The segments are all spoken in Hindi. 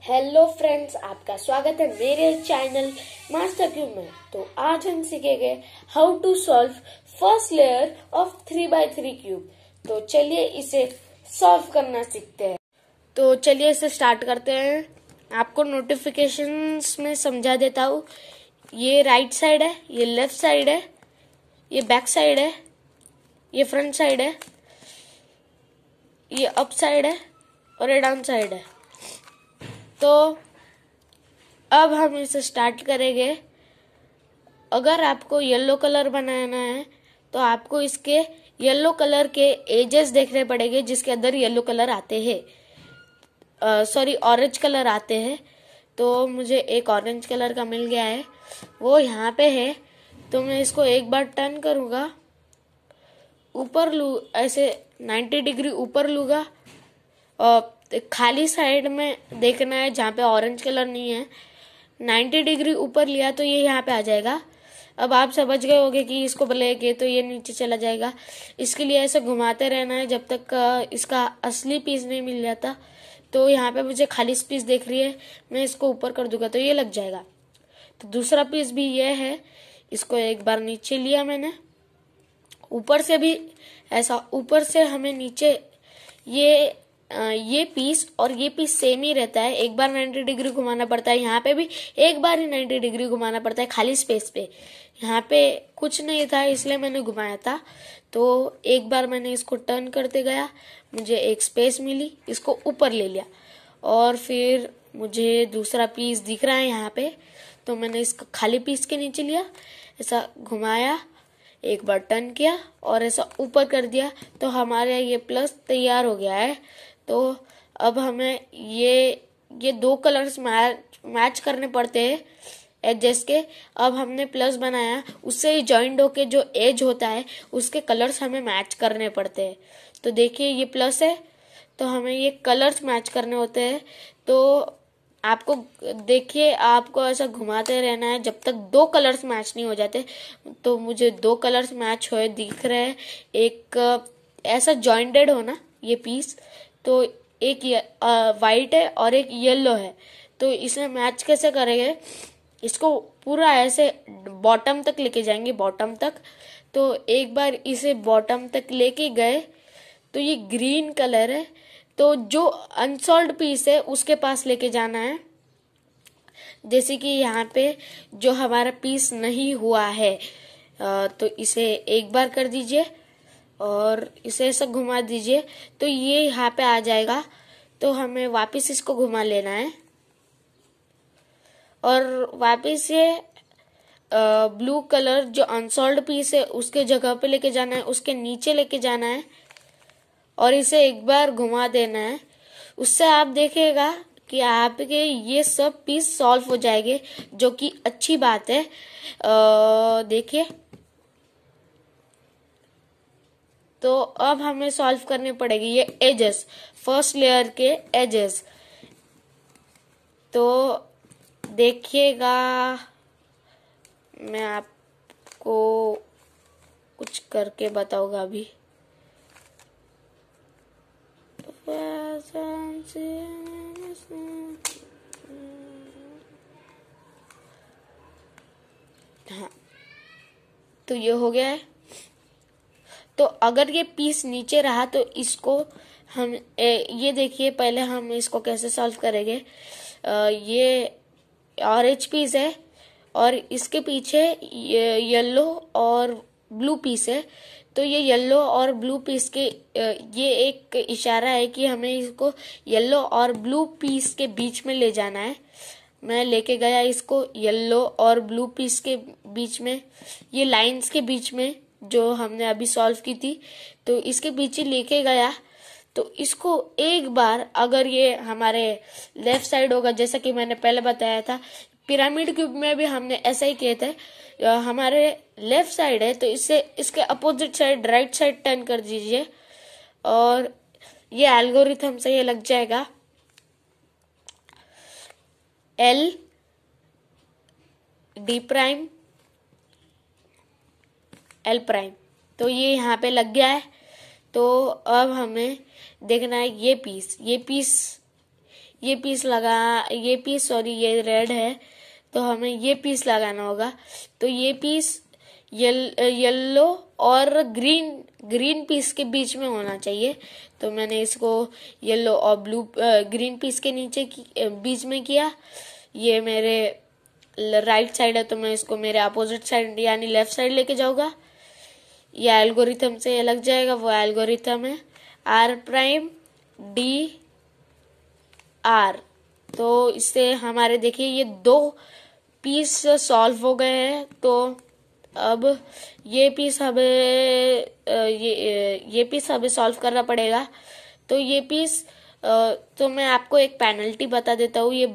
हेलो फ्रेंड्स, आपका स्वागत है मेरे चैनल मास्टर क्यूब में। तो आज हम सीखेंगे how to solve first layer of 3x3 cube. तो चलिए इसे सॉल्व करना सीखते हैं। तो चलिए इसे स्टार्ट करते हैं। आपको नोटिफिकेशंस में समझा देता हूँ। ये राइट साइड है, ये लेफ्ट साइड है, ये बैक साइड है, ये फ्रंट साइड है, ये अप साइड है और ये डाउन साइड है। तो अब हम इसे स्टार्ट करेंगे। अगर आपको येलो कलर बनाना है तो आपको इसके येलो कलर के एजेस देखने पड़ेंगे जिसके अंदर येलो कलर आते हैं, सॉरी ऑरेंज कलर आते हैं। तो मुझे एक ऑरेंज कलर का मिल गया है, वो यहाँ पे है। तो मैं इसको एक बार टर्न करूँगा, ऊपर लू, ऐसे 90 डिग्री ऊपर लूँगा और खाली साइड में देखना है जहाँ पे ऑरेंज कलर नहीं है। 90 डिग्री ऊपर लिया तो ये यहाँ पे आ जाएगा। अब आप समझ गए होंगे कि इसको लेके तो ये नीचे चला जाएगा। इसके लिए ऐसे घुमाते रहना है जब तक इसका असली पीस नहीं मिल जाता। तो यहाँ पे मुझे खाली पीस देख रही है, मैं इसको ऊपर कर दूंगा तो ये लग जाएगा। तो दूसरा पीस भी ये है, इसको एक बार नीचे लिया मैंने, ऊपर से भी ऐसा, ऊपर से हमें नीचे ये पीस और ये पीस सेम ही रहता है। एक बार 90 डिग्री घुमाना पड़ता है, यहाँ पे भी एक बार ही 90 डिग्री घुमाना पड़ता है खाली स्पेस पे। यहाँ पे कुछ नहीं था इसलिए मैंने घुमाया था। तो एक बार मैंने इसको टर्न करते गया, मुझे एक स्पेस मिली, इसको ऊपर ले लिया और फिर मुझे दूसरा पीस दिख रहा है यहाँ पे। तो मैंने इसको खाली पीस के नीचे लिया, ऐसा घुमाया, एक बार टर्न किया और ऐसा ऊपर कर दिया। तो हमारे ये प्लस तैयार हो गया है। तो अब हमें ये दो कलर्स मैच करने पड़ते हैं एजेस के। अब हमने प्लस बनाया, उससे जॉइंट होके जो एज होता है उसके कलर्स हमें मैच करने पड़ते हैं। तो देखिए ये प्लस है तो हमें ये कलर्स मैच करने होते हैं। तो आपको देखिए, आपको ऐसा घुमाते रहना है जब तक दो कलर्स मैच नहीं हो जाते। तो मुझे दो कलर्स मैच हुए दिख रहे हैं, एक ऐसा जॉइंटेड हो ना ये पीस, तो एक वाइट है और एक येलो है। तो इसे मैच कैसे करेंगे, इसको पूरा ऐसे बॉटम तक लेके जाएंगे, बॉटम तक। तो एक बार इसे बॉटम तक लेके गए तो ये ग्रीन कलर है, तो जो अनसॉल्व्ड पीस है उसके पास लेके जाना है। जैसे कि यहाँ पे जो हमारा पीस नहीं हुआ है, तो इसे एक बार कर दीजिए और इसे ऐसा घुमा दीजिए तो ये यहाँ पे आ जाएगा। तो हमें वापस इसको घुमा लेना है और वापस ये ब्लू कलर जो अनसॉल्व्ड पीस है उसके जगह पे लेके जाना है, उसके नीचे लेके जाना है और इसे एक बार घुमा देना है। उससे आप देखिएगा कि आपके ये सब पीस सॉल्व हो जाएंगे, जो कि अच्छी बात है। देखिए, तो अब हमें सॉल्व करने पड़ेगी ये एजेस, फर्स्ट लेयर के एजेस। तो देखिएगा, मैं आपको कुछ करके बताऊंगा अभी। हाँ, तो ये हो गया है। तो अगर ये पीस नीचे रहा तो इसको हम ये देखिए, पहले हम इसको कैसे सॉल्व करेंगे। ये ऑरेंज पीस है और इसके पीछे येलो और ब्लू पीस है। तो ये येलो और ब्लू पीस के ये एक इशारा है कि हमें इसको येलो और ब्लू पीस के बीच में ले जाना है। मैं लेके गया इसको येलो और ब्लू पीस के बीच में, ये लाइंस के बीच में जो हमने अभी सॉल्व की थी। तो इसके पीछे लेके गया तो इसको एक बार, अगर ये हमारे लेफ्ट साइड होगा जैसा कि मैंने पहले बताया था, पिरामिड क्यूब में भी हमने ऐसा ही किया था। हमारे लेफ्ट साइड है तो इसे इसके opposite side right side turn कर दीजिए और ये एल्गोरिथम से ये लग जाएगा L D prime L prime. तो ये यहाँ पे लग गया है। तो अब हमें देखना है ये पीस ये पीस सॉरी ये रेड है, तो हमें ये पीस लगाना होगा। तो ये पीस येलो और ग्रीन पीस के बीच में होना चाहिए। तो मैंने इसको येलो और ग्रीन पीस के बीच में किया। ये मेरे राइट साइड है, तो मैं इसको मेरे अपोजिट साइड यानी लेफ्ट साइड लेके जाऊंगा। ये एल्गोरिथम से लग जाएगा, वो एल्गोरिथम है R'(D'(R). तो इससे हमारे देखिए ये 2 पीस सॉल्व हो गए हैं। तो अब ये पीस हमें सॉल्व करना पड़ेगा। तो ये पीस तो मैं आपको एक पेनल्टी बता देता हूँ। ये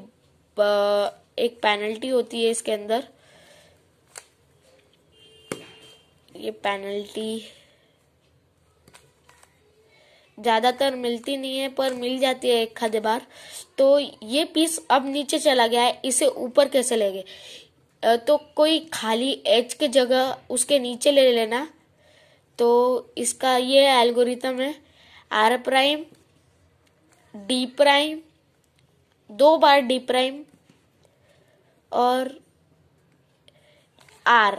एक पेनल्टी होती है इसके अंदर। ये पेनल्टी ज्यादातर मिलती नहीं है, पर मिल जाती है एक आधे बार। तो ये पीस अब नीचे चला गया है, इसे ऊपर कैसे लेंगे? तो कोई खाली एज के जगह उसके नीचे ले लेना। तो इसका ये एल्गोरिथम है R', D', 2 बार D' और R।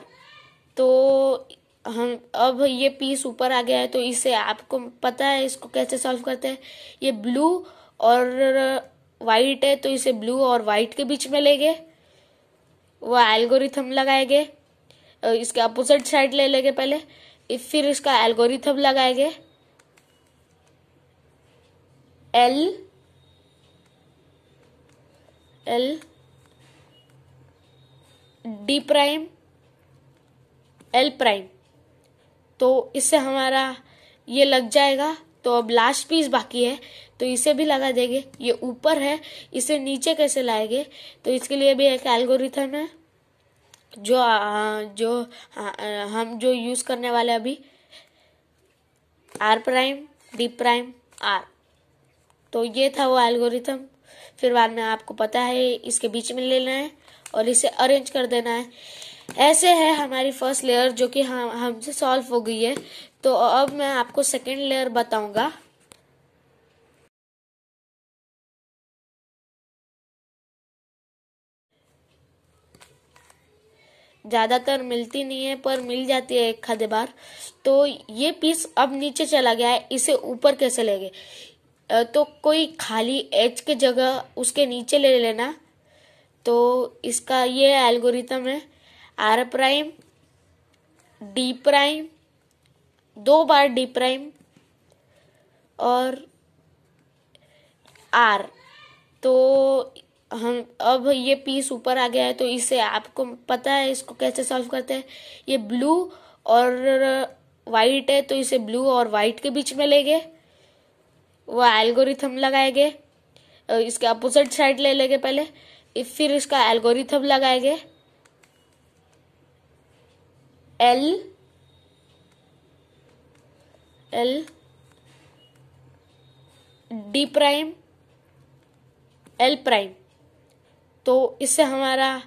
तो हम अब ये पीस ऊपर आ गया है, तो इसे आपको पता है इसको कैसे सॉल्व करते हैं। ये ब्लू और वाइट है, तो इसे ब्लू और वाइट के बीच में लेंगे, वो एल्गोरिथम लगाएंगे। इसके अपोजिट साइड ले लेंगे पहले, फिर इसका एल्गोरिथम लगाएंगे D', L'। तो इससे हमारा ये लग जाएगा। तो अब लास्ट पीस बाकी है, तो इसे भी लगा देंगे। ये ऊपर है, इसे नीचे कैसे लाएंगे? तो इसके लिए भी एक एल्गोरिथम है हम जो यूज करने वाले अभी R', D', R। तो ये था वो एल्गोरिथम। फिर बाद में आपको पता है इसके बीच में लेना है और इसे अरेंज कर देना है। ऐसे है हमारी फर्स्ट लेयर, जो कि हमसे सॉल्व हो गई है। तो अब मैं आपको सेकेंड लेयर बताऊंगा। ज्यादातर मिलती नहीं है, पर मिल जाती है एक आधे बार। तो ये पीस अब नीचे चला गया है, इसे ऊपर कैसे लेंगे? तो कोई खाली एज के जगह उसके नीचे ले लेना। तो इसका ये एल्गोरिथम है R', D', 2 बार D' और R। तो हम अब ये पीस ऊपर आ गया है, तो इसे आपको पता है इसको कैसे सॉल्व करते हैं। ये ब्लू और वाइट है, तो इसे ब्लू और वाइट के बीच में लेंगे, वो एल्गोरिथम लगाएंगे। इसके अपोजिट साइड ले लेंगे पहले, फिर इसका एल्गोरिथम लगाएंगे D', L'। तो इससे हमारा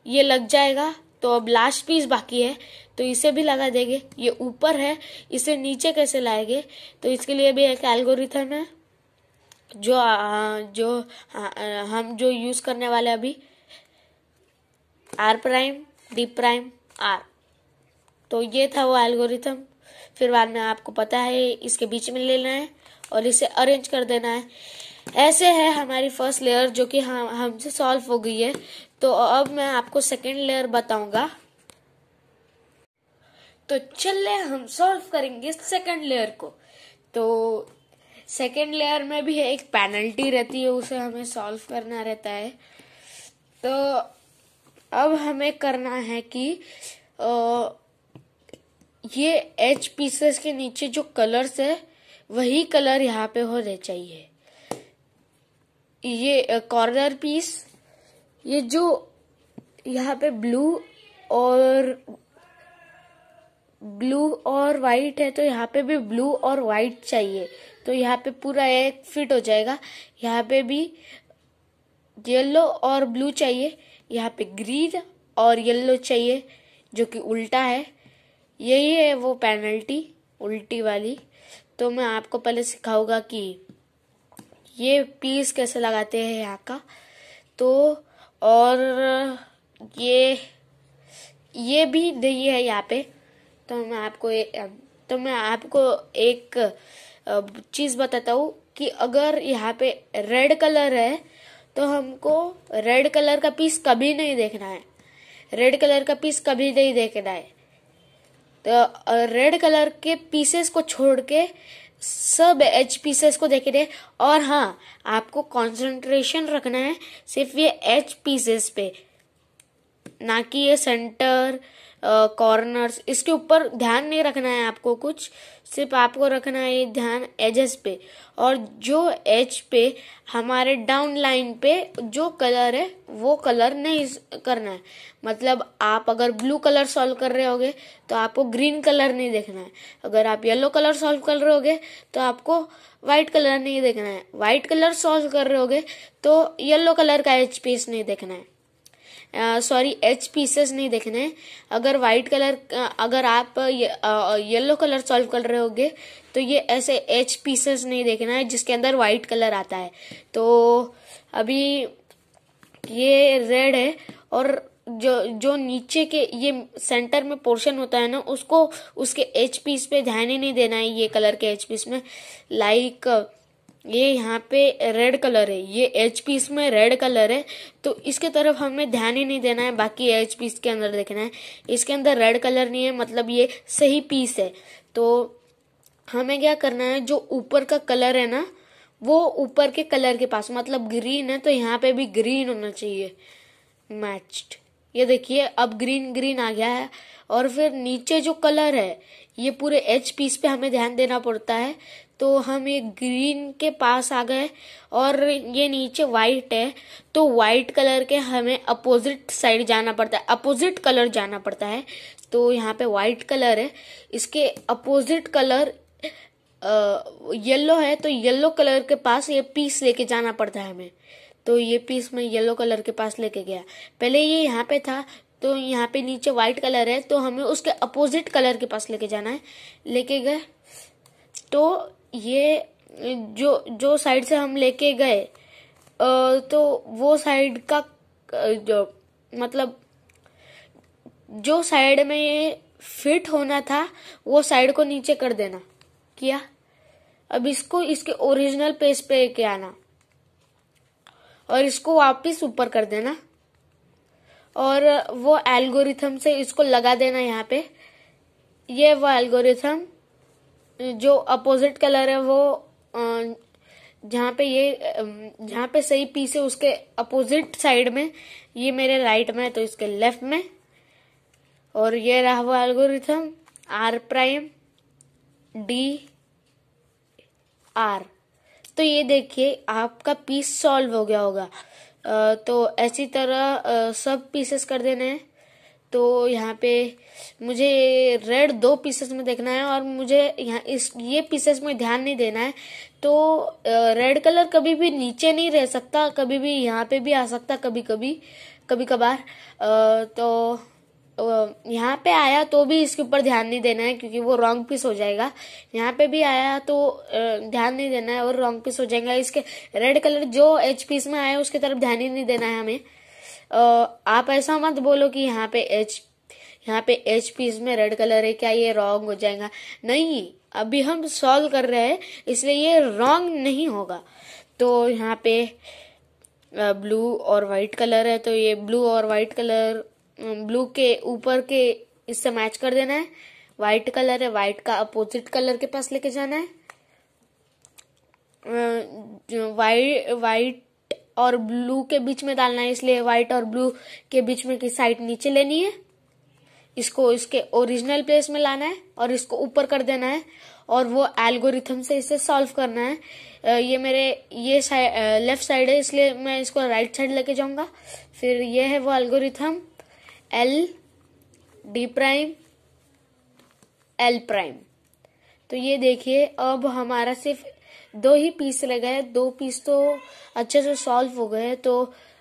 ये लग जाएगा। तो अब लास्ट पीस बाकी है, तो इसे भी लगा देंगे। ये ऊपर है, इसे नीचे कैसे लाएंगे? तो इसके लिए भी एक एल्गोरिथम है हम जो यूज करने वाले अभी R', D', R। तो ये था वो एल्गोरिथम। फिर बाद में आपको पता है इसके बीच में लेना है और इसे अरेंज कर देना है। ऐसे है हमारी फर्स्ट लेयर, जो कि हमसे सॉल्व हो गई है। तो अब मैं आपको सेकेंड लेयर बताऊंगा। तो चलिए हम सॉल्व करेंगे सेकेंड लेयर को। तो सेकेंड लेयर में भी एक पेनल्टी रहती है, उसे हमें सॉल्व करना रहता है। तो अब हमें करना है कि ये एच पीसेस के नीचे जो कलर्स है, वही कलर यहाँ पे होने चाहिए। ये कॉर्नर पीस, ये जो यहाँ पे ब्लू और वाइट है, तो यहाँ पे भी ब्लू और वाइट चाहिए। तो यहाँ पे पूरा एक फिट हो जाएगा। यहाँ पे भी येलो और ब्लू चाहिए, यहाँ पे ग्रीन और येलो चाहिए, जो कि उल्टा है। यही है वो पेनल्टी उल्टी वाली। तो मैं आपको पहले सिखाऊंगा कि ये पीस कैसे लगाते हैं यहाँ का। तो और ये भी दी है यहाँ पे। तो मैं आपको एक चीज बताता हूँ कि अगर यहाँ पे रेड कलर है तो हमको रेड कलर का पीस कभी नहीं देखना है। रेड कलर का पीस कभी नहीं देखना है। तो रेड कलर के पीसेस को छोड़ के सब एच पीसेस को देखने। और हाँ, आपको कंसंट्रेशन रखना है सिर्फ ये एच पीसेस पे, ना कि ये सेंटर कॉर्नर्स, इसके ऊपर ध्यान नहीं रखना है आपको कुछ। सिर्फ आपको रखना है ये ध्यान एजेस पे। और जो एज पे हमारे डाउन लाइन पे जो कलर है वो कलर नहीं करना है। मतलब आप अगर ब्लू कलर सॉल्व कर रहे होगे तो आपको ग्रीन कलर नहीं देखना है। अगर आप येलो कलर सॉल्व कर रहे होगे तो आपको व्हाइट कलर नहीं देखना है। व्हाइट कलर सॉल्व कर रहे होगे तो येलो कलर का एच पीस नहीं देखना है। एच पीसेस नहीं देखने। अगर व्हाइट कलर, अगर आप येलो कलर सॉल्व कर रहे होगे तो ये ऐसे एच पीसेस नहीं देखना है जिसके अंदर व्हाइट कलर आता है। तो अभी ये रेड है और जो नीचे के ये सेंटर में पोर्शन होता है ना, उसको उसके एच पीस पे ध्यान ही नहीं देना है। ये कलर के एच पीस में लाइक ये यहाँ पे रेड कलर है, ये एच पीस में रेड कलर है तो इसके तरफ हमें ध्यान ही नहीं देना है। बाकी एच पीस के अंदर देखना है। इसके अंदर रेड कलर नहीं है, मतलब ये सही पीस है। तो हमें क्या करना है, जो ऊपर का कलर है ना वो ऊपर के कलर के पास, मतलब ग्रीन है तो यहाँ पे भी ग्रीन होना चाहिए मैच्ड। ये देखिए अब ग्रीन ग्रीन आ गया है। और फिर नीचे जो कलर है ये पूरे एच पीस पे हमें ध्यान देना पड़ता है। तो हम ये ग्रीन के पास आ गए और ये नीचे व्हाइट है तो व्हाइट कलर के हमें अपोजिट साइड जाना पड़ता है, अपोजिट कलर जाना पड़ता है। तो यहाँ पे व्हाइट कलर है, इसके अपोजिट कलर येलो है तो येलो कलर के पास ये पीस लेके जाना पड़ता है हमें। तो ये पीस मैं येलो कलर के पास लेके गया। पहले ये यहाँ पे था तो यहाँ पे नीचे व्हाइट कलर है तो हमें उसके अपोजिट कलर के पास लेके जाना है। लेके गए तो ये जो साइड से हम लेके गए तो वो साइड का जो मतलब जो साइड में ये फिट होना था वो साइड को नीचे कर देना किया। अब इसको इसके ओरिजिनल पेज पे लेके आना और इसको वापस ऊपर कर देना और वो एल्गोरिथम से इसको लगा देना यहाँ पे। ये वो एल्गोरिथम जो अपोजिट कलर है वो जहाँ पे सही पीस है उसके अपोजिट साइड में, ये मेरे राइट में है तो इसके लेफ्ट में। और ये रहा वो algorithm R prime D R। तो ये देखिए आपका पीस सॉल्व हो गया होगा। तो ऐसी तरह सब पीसेस कर देने हैं। तो यहाँ पे मुझे रेड 2 पीसेस में देखना है और मुझे यहाँ ये पीसेस में ध्यान नहीं देना है। तो रेड कलर कभी भी नीचे नहीं रह सकता, कभी भी यहाँ पे भी आ सकता, कभी कभार। तो यहाँ पे आया तो भी इसके ऊपर ध्यान नहीं देना है क्योंकि वो रॉन्ग पीस हो जाएगा। यहाँ पे भी आया तो ध्यान नहीं देना है और रॉन्ग पीस हो जाएगा। इसके रेड कलर जो एच पीस में आया उसकी तरफ ध्यान ही नहीं देना है हमें। आप ऐसा मत बोलो कि यहाँ पे एच पीस में रेड कलर है, क्या ये रॉन्ग हो जाएगा? नहीं, अभी हम सॉल्व कर रहे हैं इसलिए ये रॉन्ग नहीं होगा। तो यहाँ पे ब्लू और व्हाइट कलर है तो ये ब्लू और व्हाइट कलर ब्लू के ऊपर के इससे मैच कर देना है। व्हाइट कलर है, व्हाइट का अपोजिट कलर के पास लेके जाना है। व्हाइट और ब्लू के बीच में डालना है, इसलिए व्हाइट और ब्लू के बीच में की साइड नीचे लेनी है, इसको इसके ओरिजिनल प्लेस में लाना है और इसको ऊपर कर देना है और वो एल्गोरिथम से इसे सॉल्व करना है। ये मेरे लेफ्ट साइड है इसलिए मैं इसको राइट साइड लेके जाऊंगा। फिर ये है वो algorithm L D prime L prime. तो ये देखिए अब हमारा सिर्फ 2 ही पीस रह गए, 2 पीस तो अच्छे से सॉल्व हो गए। तो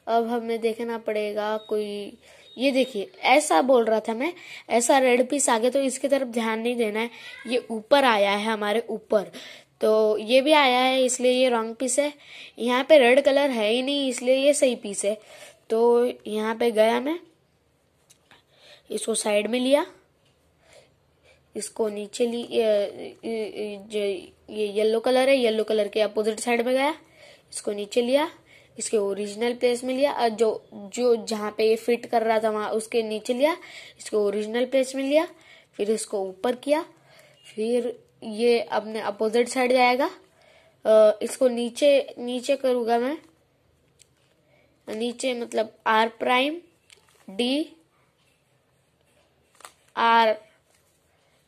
अब हमें देखना पड़ेगा कोई, ये देखिए ऐसा बोल रहा था मैं, ऐसा रेड पीस आ गया तो इसकी तरफ ध्यान नहीं देना है। ये ऊपर आया है हमारे ऊपर तो ये भी आया है, इसलिए ये रॉन्ग पीस है। यहाँ पे रेड कलर है ही नहीं, इसलिए ये सही पीस है। तो यहाँ पे गया मैं, इसको साइड में लिया, इसको नीचे ली, ये येलो कलर है, येलो कलर के अपोजिट साइड में गया, इसको नीचे लिया, इसके ओरिजिनल प्लेस में लिया, जो जो जहाँ पे ये फिट कर रहा था वहां उसके नीचे लिया, इसको ओरिजिनल प्लेस में लिया, फिर इसको ऊपर किया, फिर ये अपने अपोजिट साइड जाएगा। इसको नीचे नीचे करूंगा मैं, नीचे मतलब आर प्राइम डी आर।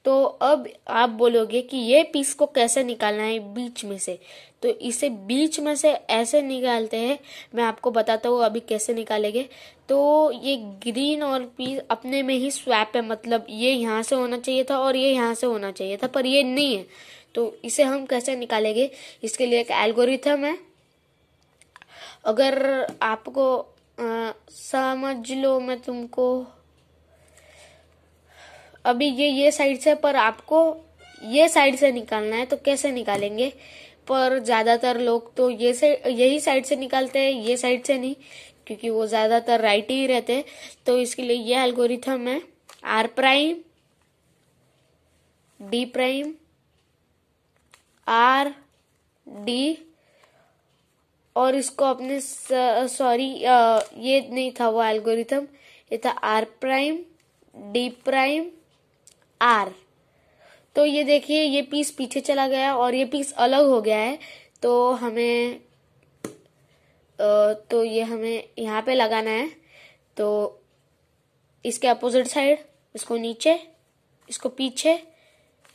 तो अब आप बोलोगे कि ये पीस को कैसे निकालना है बीच में से, तो इसे बीच में से ऐसे निकालते हैं। मैं आपको बताता हूँ अभी कैसे निकालेंगे। तो ये ग्रीन और पीस अपने में ही स्वैप है, मतलब ये यहाँ से होना चाहिए था और ये यहाँ से होना चाहिए था, पर ये नहीं है। तो इसे हम कैसे निकालेंगे, इसके लिए एक एल्गोरिथम है। अगर आपको समझ लो, मैं तुमको अभी ये साइड से, पर आपको ये साइड से निकालना है, तो कैसे निकालेंगे। पर ज्यादातर लोग तो यही साइड से निकालते हैं, ये साइड से नहीं, क्योंकि वो ज्यादातर राइट ही रहते हैं। तो इसके लिए ये एल्गोरिथम है, R prime D prime R D, और इसको अपने सॉरी ये नहीं था वो एल्गोरिथम, ये था R prime D prime R. तो ये देखिए, ये पीस पीछे चला गया और ये पीस अलग हो गया है। तो हमें तो ये हमें यहाँ पे लगाना है। तो इसके अपोजिट साइड, इसको नीचे, इसको पीछे,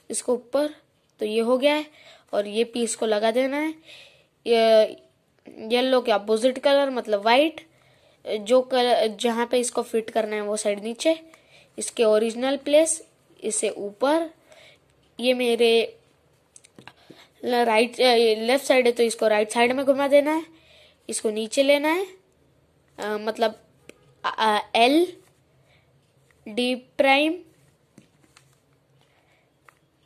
इसको ऊपर, तो ये हो गया है। और ये पीस को लगा देना है येलो के अपोजिट कलर, मतलब वाइट, जो कलर जहाँ पे इसको फिट करना है वो साइड नीचे, इसके ओरिजिनल प्लेस इसे ऊपर। ये मेरे लेफ्ट साइड है, तो इसको राइट साइड में घुमा देना है, इसको नीचे लेना है, मतलब L D prime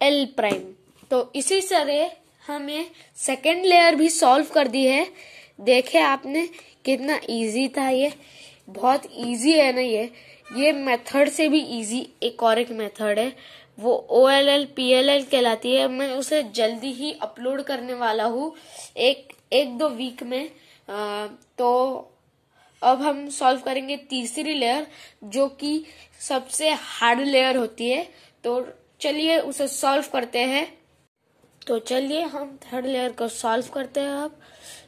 L prime. तो इसी तरह हमें सेकेंड लेयर भी सॉल्व कर दी है। देखे आपने कितना इजी था, ये बहुत इजी है ना। ये मेथड से भी इजी एक और एक मेथड है, वो OLL PLL कहलाती है। मैं उसे जल्दी ही अपलोड करने वाला हूँ, एक दो वीक में। तो अब हम सॉल्व करेंगे तीसरी लेयर, जो कि सबसे हार्ड लेयर होती है। तो चलिए उसे सॉल्व करते हैं। तो चलिए हम थर्ड लेयर को सॉल्व करते हैं अब।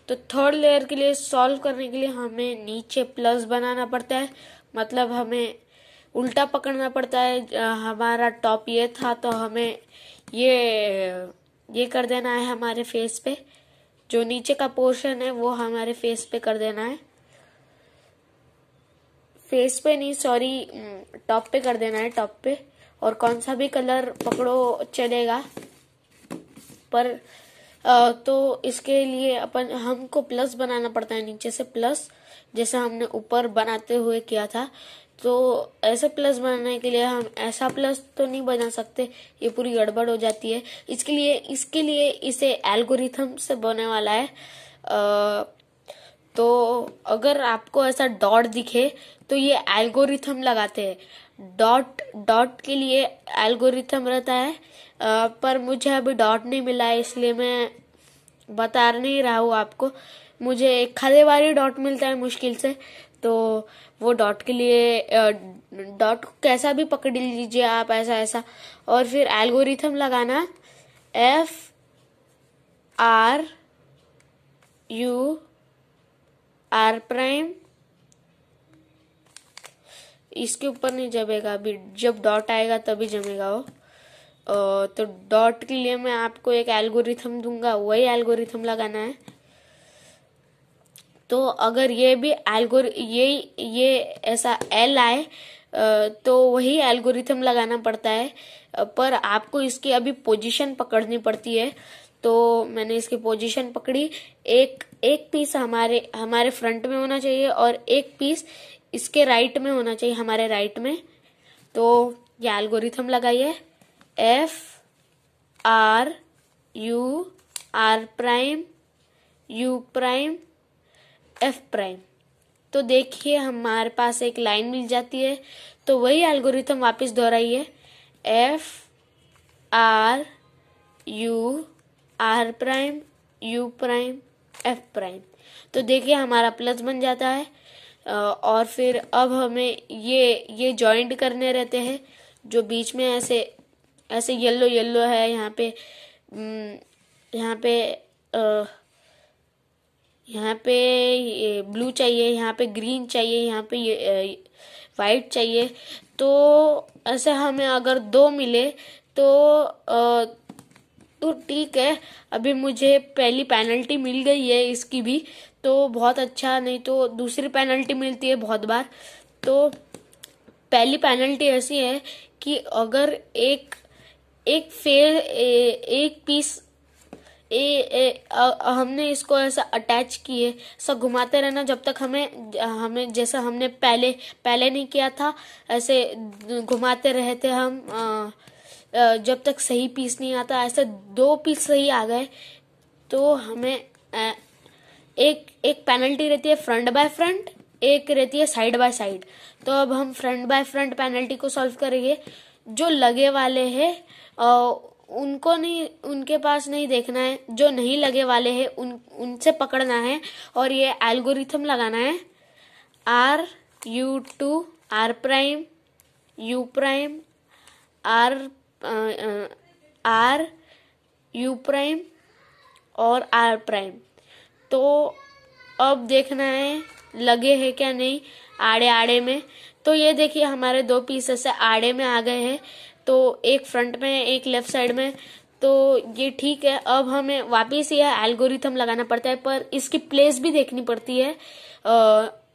तो थर्ड लेयर के लिए सॉल्व करने के लिए हमें नीचे प्लस बनाना पड़ता है, मतलब हमें उल्टा पकड़ना पड़ता है। हमारा टॉप ये था, तो हमें ये कर देना है हमारे फेस पे। जो नीचे का पोर्शन है वो हमारे फेस पे कर देना है, फेस पे नहीं सॉरी, टॉप पे कर देना है, टॉप पे। और कौन सा भी कलर पकड़ो चलेगा, पर तो इसके लिए हमको प्लस बनाना पड़ता है, नीचे से प्लस, जैसा हमने ऊपर बनाते हुए किया था। तो ऐसे प्लस बनाने के लिए हम ऐसा प्लस तो नहीं बना सकते, ये पूरी गड़बड़ हो जाती है। इसके लिए इसे एल्गोरिथम से बनने वाला है। तो अगर आपको ऐसा डॉट दिखे तो ये एल्गोरिथम लगाते हैं। डॉट के लिए एल्गोरिथम रहता है, पर मुझे अभी डॉट नहीं मिला है, इसलिए मैं बता नहीं रहा हूँ आपको। मुझे एक खड़े वाली डॉट मिलता है मुश्किल से। तो वो डॉट के लिए डॉट को कैसा भी पकड़ लीजिए आप, ऐसा, और फिर एल्गोरिथम लगाना, FRU R प्राइम। इसके ऊपर नहीं जमेगा, अभी जब डॉट आएगा तभी जमेगा वो। तो डॉट के लिए मैं आपको एक एल्गोरिथम दूंगा, वही एल्गोरिथम लगाना है। तो अगर ये भी ये ऐसा L आए तो वही एल्गोरिथम लगाना पड़ता है, पर आपको इसकी अभी पोजीशन पकड़नी पड़ती है। तो मैंने इसकी पोजीशन पकड़ी, एक पीस हमारे फ्रंट में होना चाहिए और एक पीस इसके राइट में होना चाहिए, हमारे राइट में। तो ये एल्गोरिथम लगाइए, FRU R prime, U prime, F prime. तो देखिए हमारे पास एक लाइन मिल जाती है। तो वही एल्गोरिथम वापस दोहराइए, F R U, R prime, U prime, F prime. तो देखिए हमारा प्लस बन जाता है। और फिर अब हमें ये जॉइंट करने रहते हैं, जो बीच में ऐसे ऐसे येलो येलो है। यहाँ पे यहाँ पे ये ब्लू चाहिए, यहाँ पे ग्रीन चाहिए, यहाँ पे ये वाइट चाहिए। तो ऐसे हमें अगर 2 मिले तो ठीक है। अभी मुझे पहली पेनल्टी मिल गई है इसकी भी, तो बहुत अच्छा। नहीं तो दूसरी पेनल्टी मिलती है बहुत बार। तो पहली पेनल्टी ऐसी है कि अगर एक पीस हमने इसको ऐसा अटैच किए, ऐसा घुमाते रहना जब तक हमें जैसा हमने पहले नहीं किया था, ऐसे घुमाते रहते हम जब तक सही पीस नहीं आता। ऐसे 2 पीस सही आ गए तो हमें एक पेनल्टी रहती है फ्रंट बाय फ्रंट, एक रहती है साइड बाय साइड। तो अब हम फ्रंट बाय फ्रंट पेनल्टी को सॉल्व करेंगे। जो लगे वाले हैं उनको नहीं, उनके पास नहीं देखना है। जो नहीं लगे वाले हैं उनसे पकड़ना है और ये एल्गोरिथम लगाना है, R U two R prime, U prime, R U prime और आर प्राइम। तो अब देखना है लगे हैं क्या नहीं आड़े आड़े में। तो ये देखिए हमारे 2 पीस ऐसे आड़े में आ गए हैं, तो एक फ्रंट में एक लेफ्ट साइड में। तो ये ठीक है। अब हमें वापिस यह एल्गोरिथम लगाना पड़ता है, पर इसकी प्लेस भी देखनी पड़ती है।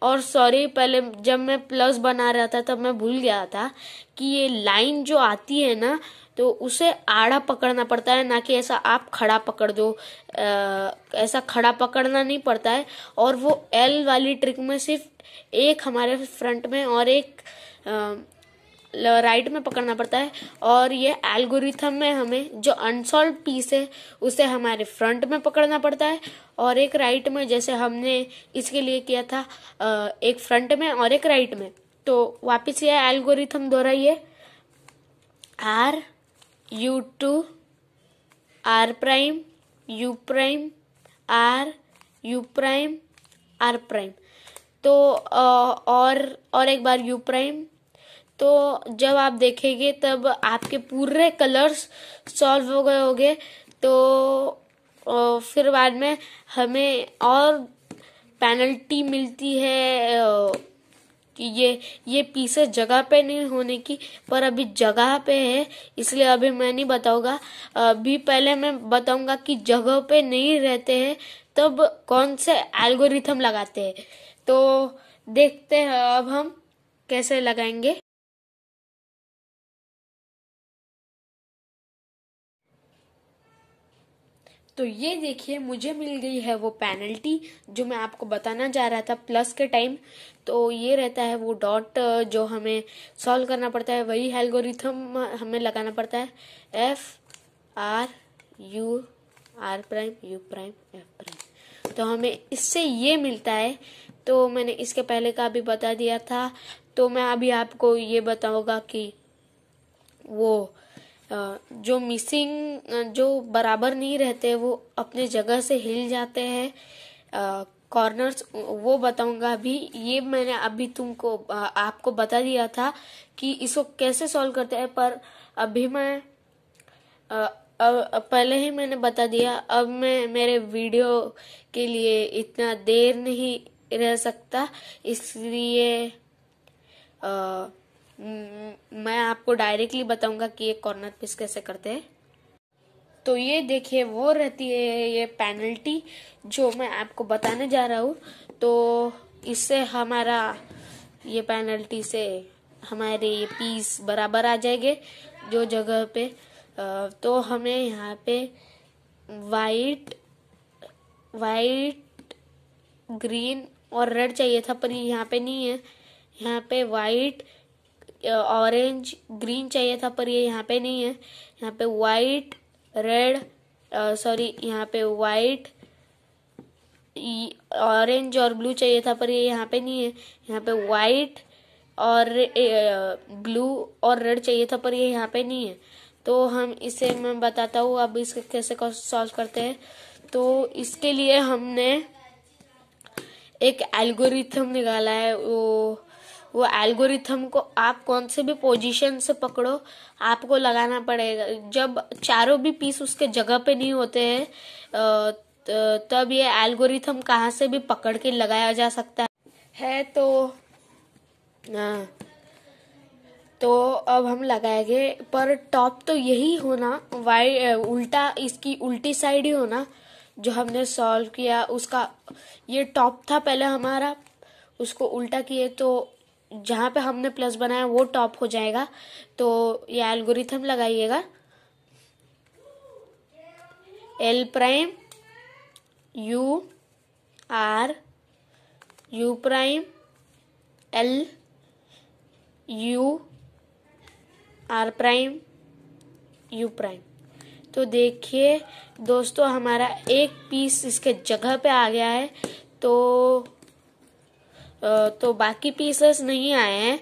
और सॉरी, पहले जब मैं प्लस बना रहा था तब मैं भूल गया था कि ये लाइन जो आती है ना, तो उसे आड़ा पकड़ना पड़ता है, ना कि ऐसा आप खड़ा पकड़ दो। ऐसा खड़ा पकड़ना नहीं पड़ता है। और वो एल वाली ट्रिक में सिर्फ एक हमारे फ्रंट में और एक राइट में पकड़ना पड़ता है। और ये एल्गोरिथम में हमें जो अनसॉल्व पीस है उसे हमारे फ्रंट में पकड़ना पड़ता है और एक राइट में, जैसे हमने इसके लिए किया था, एक फ्रंट में और एक राइट में। तो वापिस ये एल्गोरिथम दोहराइए, R U two R prime, U prime, R U prime, R prime. तो और एक बार यू प्राइम। तो जब आप देखेंगे तब आपके पूरे कलर्स सॉल्व हो गए होंगे। तो फिर बाद में हमें और पेनल्टी मिलती है कि ये पीसेस जगह पे नहीं होने की, पर अभी जगह पे है, इसलिए अभी मैं नहीं बताऊंगा। अभी पहले मैं बताऊंगा कि जगह पे नहीं रहते हैं तब कौन से एल्गोरिथम लगाते हैं। तो देखते हैं अब हम कैसे लगाएंगे। तो ये देखिए मुझे मिल गई है वो पेनल्टी जो मैं आपको बताना चाह रहा था प्लस के टाइम। तो ये रहता है वो डॉट जो हमें सॉल्व करना पड़ता है, वही एल्गोरिथम हमें लगाना पड़ता है, F R U R prime, U prime, F prime. तो हमें इससे ये मिलता है। तो मैंने इसके पहले का भी बता दिया था। तो मैं अभी आपको ये बताऊंगा कि वो जो मिसिंग, जो बराबर नहीं रहते, वो अपने जगह से हिल जाते हैं कॉर्नर्स, वो बताऊंगा अभी। ये मैंने अभी तुमको आपको बता दिया था कि इसको कैसे सॉल्व करते हैं, पर अभी मैं पहले ही मैंने बता दिया। अब मैं मेरे वीडियो के लिए इतना देर नहीं रह सकता, इसलिए मैं आपको डायरेक्टली बताऊंगा कि ये कॉर्नर पीस कैसे करते हैं। तो ये देखिए वो रहती है ये पेनल्टी जो मैं आपको बताने जा रहा हूँ। तो इससे हमारा ये पेनल्टी से हमारे ये पीस बराबर आ जाएंगे जो जगह पे। तो हमें यहाँ पे वाइट ग्रीन और रेड चाहिए था, पर यहाँ पे नहीं है। यहाँ पे वाइट ऑरेंज ग्रीन चाहिए था, पर ये यहाँ पे नहीं है। यहाँ पे वाइट रेड सॉरी, यहाँ पे वाइट, ऑरेंज और ब्लू चाहिए था, पर ये यहाँ पे नहीं है। यहाँ पे वाइट और ब्लू और रेड चाहिए था, पर ये यहाँ पे नहीं है। तो हम इसे, मैं बताता हूँ अब इसके कैसे सॉल्व करते हैं। तो इसके लिए हमने एक एल्गोरिथम निकाला है। वो एल्गोरिथम को आप कौन से भी पोजीशन से पकड़ो, आपको लगाना पड़ेगा। जब चारों भी पीस उसके जगह पे नहीं होते हैं, तब ये एल्गोरिथम कहाँ से भी पकड़ के लगाया जा सकता है। तो अब हम लगाएंगे, पर टॉप तो यही होना, उल्टा, इसकी उल्टी साइड ही होना। जो हमने सॉल्व किया उसका ये टॉप था पहले हमारा, उसको उल्टा किए तो जहाँ पे हमने प्लस बनाया वो टॉप हो जाएगा। तो ये एल्गोरिथम लगाइएगा, L prime U R U prime L U R prime U prime. तो देखिए दोस्तों, हमारा एक पीस इसके जगह पे आ गया है। तो बाकी पीसेस नहीं आए हैं।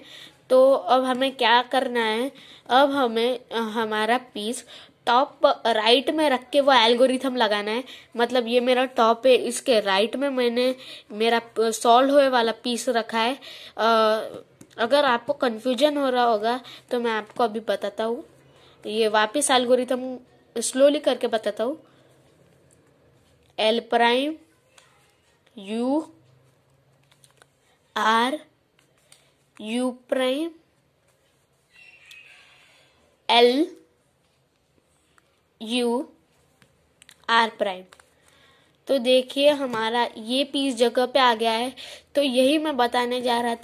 तो अब हमें क्या करना है, अब हमें हमारा पीस टॉप राइट में रख के वो एल्गोरिथम लगाना है। मतलब ये मेरा टॉप है, इसके राइट में मैंने मेरा सॉल्व हुए वाला पीस रखा है। अगर आपको कंफ्यूजन हो रहा होगा तो मैं आपको अभी बताता हूँ। ये वापस एल्गोरिथम स्लोली करके बताता हूँ। L prime U R U prime L U R prime. तो देखिए हमारा ये पीस जगह पे आ गया है। तो यही मैं बताने जा रहा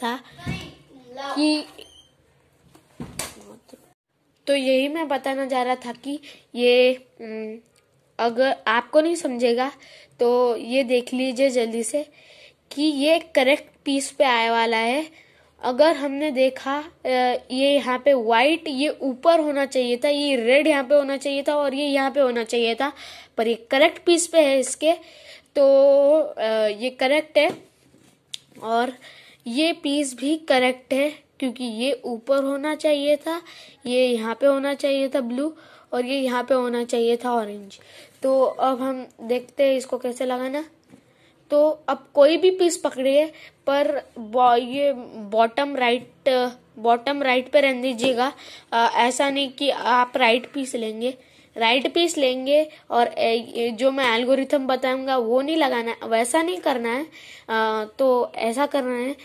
था कि ये अगर आपको नहीं समझेगा तो ये देख लीजिए जल्दी से कि ये करेक्ट पीस पे आने वाला है। अगर हमने देखा ये यहाँ पे व्हाइट ये ऊपर होना चाहिए था, ये रेड यहाँ पे होना चाहिए था और ये यहाँ पे होना चाहिए था, पर ये करेक्ट पीस पे है इसके। तो ये करेक्ट है और ये पीस भी करेक्ट है, क्योंकि ये ऊपर होना चाहिए था, ये यहाँ पे होना चाहिए था ब्लू, और ये यहाँ पे होना चाहिए था ऑरेंज। तो अब हम देखते हैं इसको कैसे लगाना। तो अब कोई भी पीस पकड़िए, पर ये बॉटम राइट पे रहने दीजिएगा। ऐसा नहीं कि आप राइट पीस लेंगे और जो मैं एल्गोरिथम बताऊंगा वो नहीं लगाना, वैसा नहीं करना है। तो ऐसा करना है,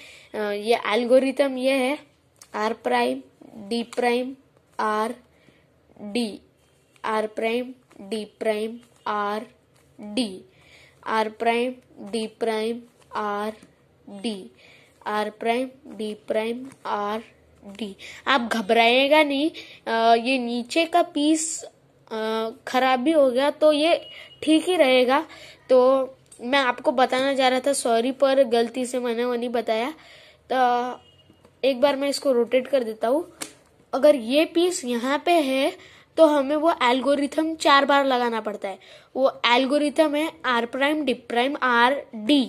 ये एल्गोरिथम ये है R prime D prime R D, R prime D prime R D, R prime D prime R D, R prime D prime R D। आप घबराएगा नहीं, ये नीचे का पीस खराब भी हो गया तो ये ठीक ही रहेगा। तो मैं आपको बताना जा रहा था, सॉरी, पर गलती से मैंने वो नहीं बताया। तो एक बार मैं इसको रोटेट कर देता हूँ। अगर ये पीस यहाँ पे है तो हमें वो एल्गोरिथम 4 बार लगाना पड़ता है। वो एल्गोरिथम है R prime D prime R D।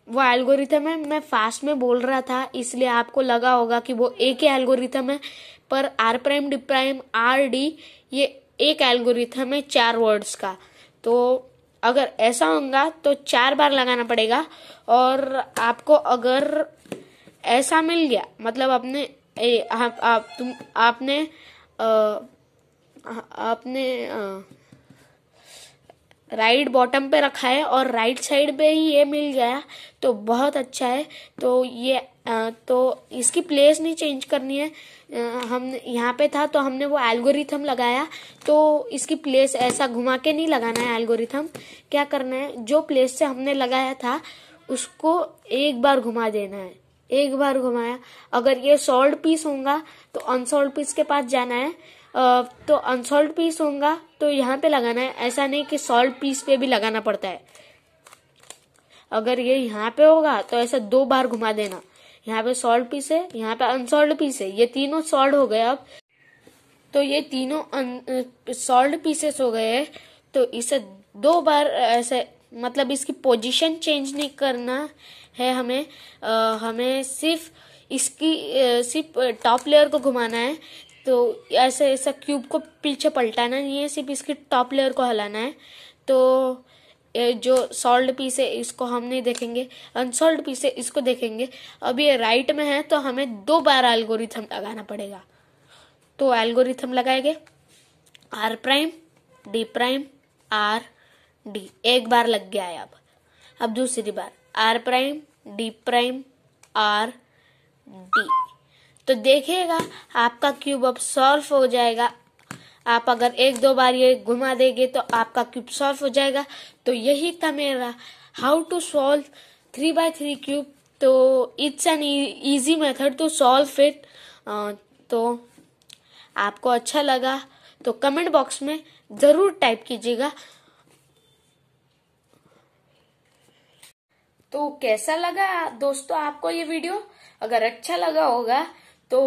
वो एल्गोरिथम है, मैं फास्ट में बोल रहा था इसलिए आपको लगा होगा कि वो एक ही एल्गोरिथम है, पर R prime D prime R D ये एक एल्गोरिथम है 4 वर्ड्स का। तो अगर ऐसा होगा तो 4 बार लगाना पड़ेगा। और आपको अगर ऐसा मिल गया, मतलब आपने राइट बॉटम पे रखा है और राइट साइड पे ही ये मिल गया तो बहुत अच्छा है। तो इसकी प्लेस नहीं चेंज करनी है। हम यहाँ पे था तो हमने वो एल्गोरिथम लगाया, तो इसकी प्लेस ऐसा घुमा के नहीं लगाना है। एल्गोरिथम क्या करना है, जो प्लेस से हमने लगाया था उसको एक बार घुमा देना है। एक बार घुमाया, अगर ये सॉल्ड पीस होगा तो अनसॉल्ड पीस के पास जाना है। तो अनसॉल्ड पीस होगा तो यहाँ पे लगाना है। ऐसा नहीं कि सॉल्ड पीस पे भी लगाना पड़ता है। अगर ये यहाँ पे होगा तो ऐसा 2 बार घुमा देना। यहाँ पे सॉल्ड पीस है, यहाँ पे अनसॉल्ड पीस है, ये तीनों सॉल्ड हो गए। अब तो ये तीनों सॉल्ड पीसेस हो गए। तो इसे 2 बार ऐसे, मतलब इसकी पोजीशन चेंज नहीं करना है हमें। हमें सिर्फ इसकी सिर्फ टॉप लेयर को घुमाना है। तो ऐसे ऐसा क्यूब को पीछे पलटाना नहीं है, सिर्फ इसकी टॉप लेयर को हिलाना है। तो जो सॉल्व्ड पीस है इसको हम नहीं देखेंगे, अनसॉल्व्ड पीस है इसको देखेंगे। अब ये राइट में है तो हमें 2 बार एल्गोरिथम लगाना पड़ेगा। तो एल्गोरिथम लगाएंगे R prime D prime R D, एक बार लग गया है। अब दूसरी बार R prime D prime R D. तो देखिएगा आपका क्यूब अब सॉल्व हो जाएगा। आप अगर 1-2 बार ये घुमा देंगे तो आपका क्यूब सॉल्व हो जाएगा। तो यही था मेरा how to solve 3x3 cube. तो it's an easy method to solve it. तो आपको अच्छा लगा तो कमेंट बॉक्स में जरूर टाइप कीजिएगा। तो कैसा लगा दोस्तों आपको ये वीडियो? अगर अच्छा लगा होगा तो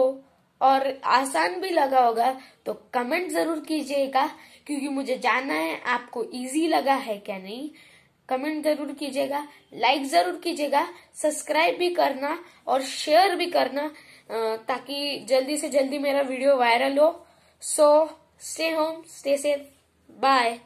और आसान भी लगा होगा तो कमेंट जरूर कीजिएगा, क्योंकि मुझे जानना है आपको इजी लगा है क्या नहीं। कमेंट जरूर कीजिएगा, लाइक जरूर कीजिएगा, सब्सक्राइब भी करना और शेयर भी करना, ताकि जल्दी से जल्दी मेरा वीडियो वायरल हो। So stay home, stay safe, bye.